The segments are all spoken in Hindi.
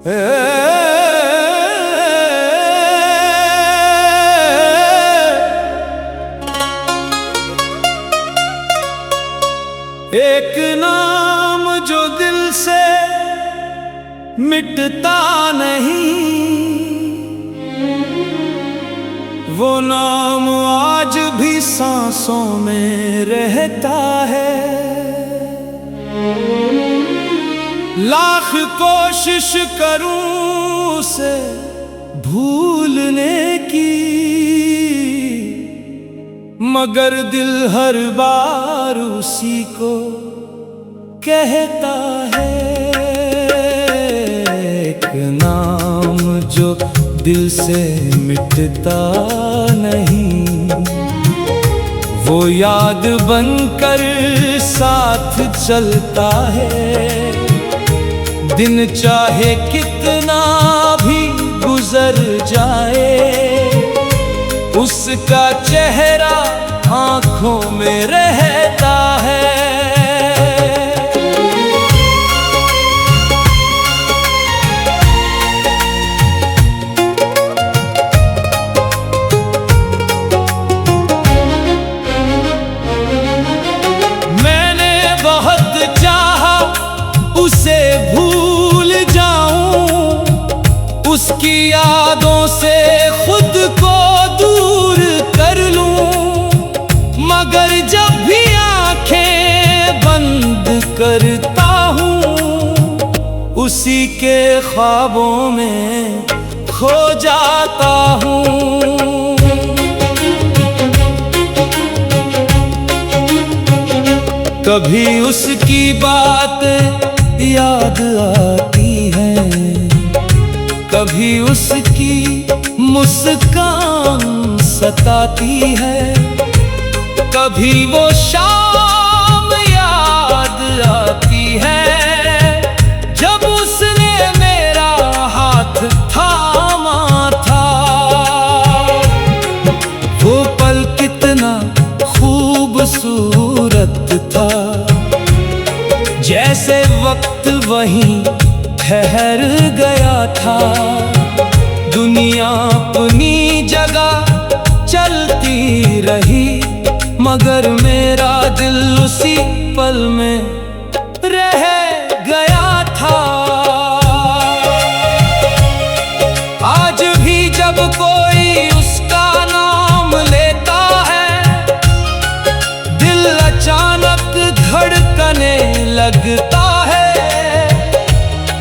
एक नाम जो दिल से मिटता नहीं, वो नाम आज भी सांसों में रहता है। लाख कोशिश करूं उसे भूलने की, मगर दिल हर बार उसी को कहता है। एक नाम जो दिल से मिटता नहीं, वो याद बनकर साथ चलता है। दिन चाहे कितना भी गुजर जाए, उसका चेहरा आंखों में रहता है। मैंने बहुत चाहा उसे भूल जाऊं, उसकी यादों से खुद को दूर कर लूं, मगर जब भी आंखें बंद करता हूँ, उसी के ख्वाबों में खो जाता हूँ। कभी उसकी बात याद आती है, कभी उसकी मुस्कान सताती है, कभी वो शाम याद आती है जब उसने मेरा हाथ थामा था। वो पल कितना खूबसूरत था, जैसे वक्त वहीं ठहर गया था। दुनिया अपनी जगह चलती रही, मगर मेरा दिल उसी पल में रह गया था। आज भी जब कोई उसका नाम लेता है, दिल अचानक धड़कने लगता है।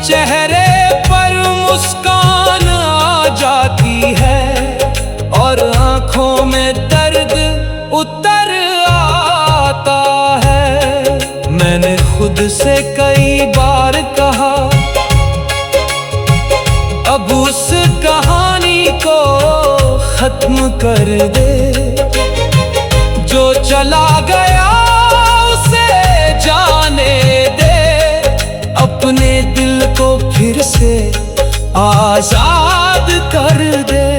चेहरे पर मुस्कान आ जाती है और आंखों में दर्द उतर आता है। मैंने खुद से कई बार कहा, अब उस कहानी को खत्म कर दे। जो चला गया उसे जाने दे, अपने दिल को फिर से आजाद कर दे।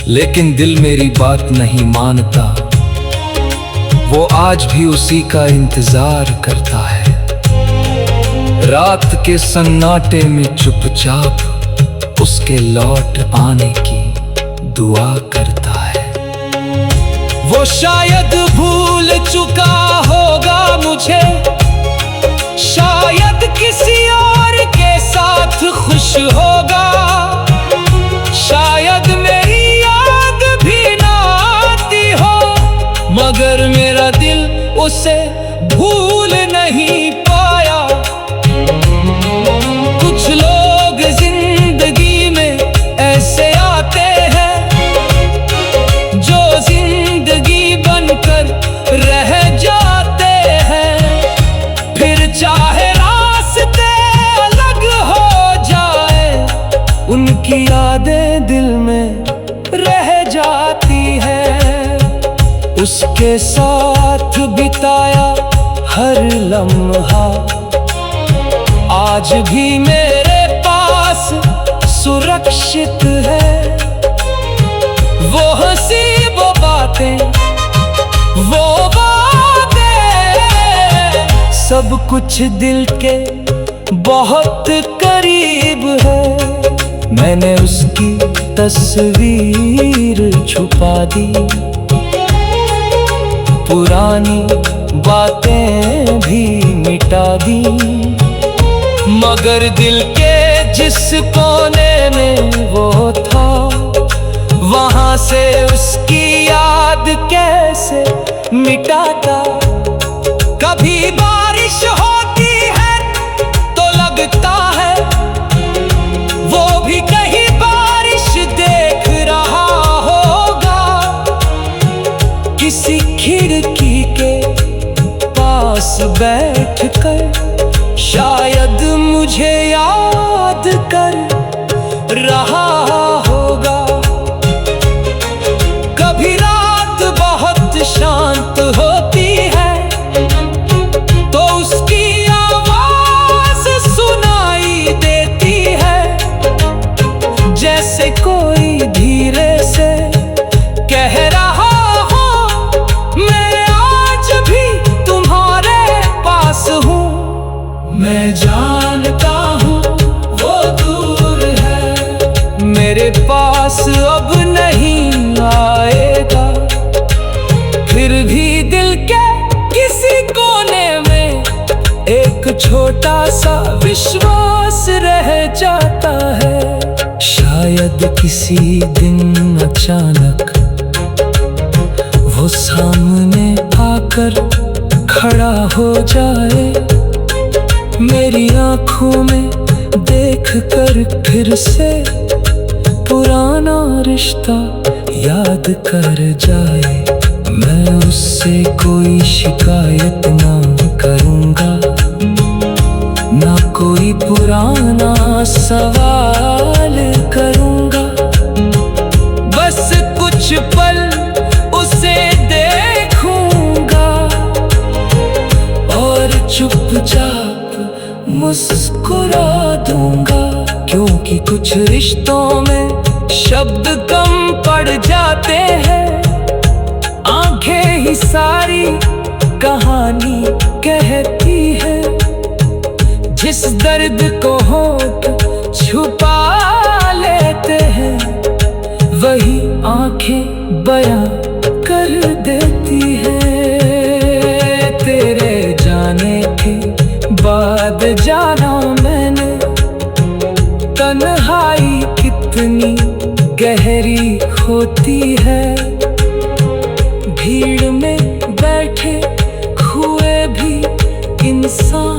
लेकिन दिल मेरी बात नहीं मानता, वो आज भी उसी का इंतजार करता है। रात के सन्नाटे में चुपचाप उसके लौट आने की दुआ करता है। वो शायद भूल चुका होगा मुझे, शायद किसी और के साथ खुश होगा, शायद मेरी याद भी ना आती हो, मगर मेरा दिल उसे भूल नहीं पाया। कुछ लोग जिंदगी में ऐसे आते हैं, जो जिंदगी बनकर रह जाते हैं। फिर चाहे रास्ते अलग हो जाए, उनकी यादें दिल में रह जाती है। उसके साथ बिताया हर लम्हा आज भी मेरे पास सुरक्षित है। वो हंसी, वो बातें, वो बातें, सब कुछ दिल के बहुत करीब है। मैंने उसकी तस्वीर छुपा दी, पुरानी बातें भी मिटा दी, मगर दिल के जिस कोने में वो था, वहां से उसकी याद कैसे मिटाता। कभी बारिश होती है तो लगता है वो भी कहीं बारिश देख रहा होगा, किसी खिड़की के पास बैठकर शायद मुझे याद कर रहा होगा। कभी रात बहुत शांत होती है तो उसकी आवाज सुनाई देती है, जैसे कोई धीरे से कह रहा हो मैं आज भी तुम्हारे पास हूँ। मैं जानता हूँ वो दूर है, मेरे पास अब नहीं आएगा, फिर भी दिल के किसी कोने में एक छोटा सा विश्वास रह जाता है। शायद किसी दिन अचानक वो सामने आकर खड़ा हो जाए, मेरी आंखों में देख कर फिर से पुराना रिश्ता याद कर जाए। मैं उससे कोई शिकायत ना करूँगा, ना कोई पुराना सवाल करूँगा, बस कुछ पल उसे देखूँगा और चुपचाप मुस्कुरा दूंगा। क्योंकि कुछ रिश्तों में शब्द कम पड़ जाते हैं, आंखें ही सारी कहानी कहती है। जिस दर्द को होठ छुपा लेते हैं, वही आंखें बयां कर देती है। तेरे जाने के बाद जाना मैंने तन्हाई कितनी गहरी होती है। भीड़ में बैठे हुए भी इंसान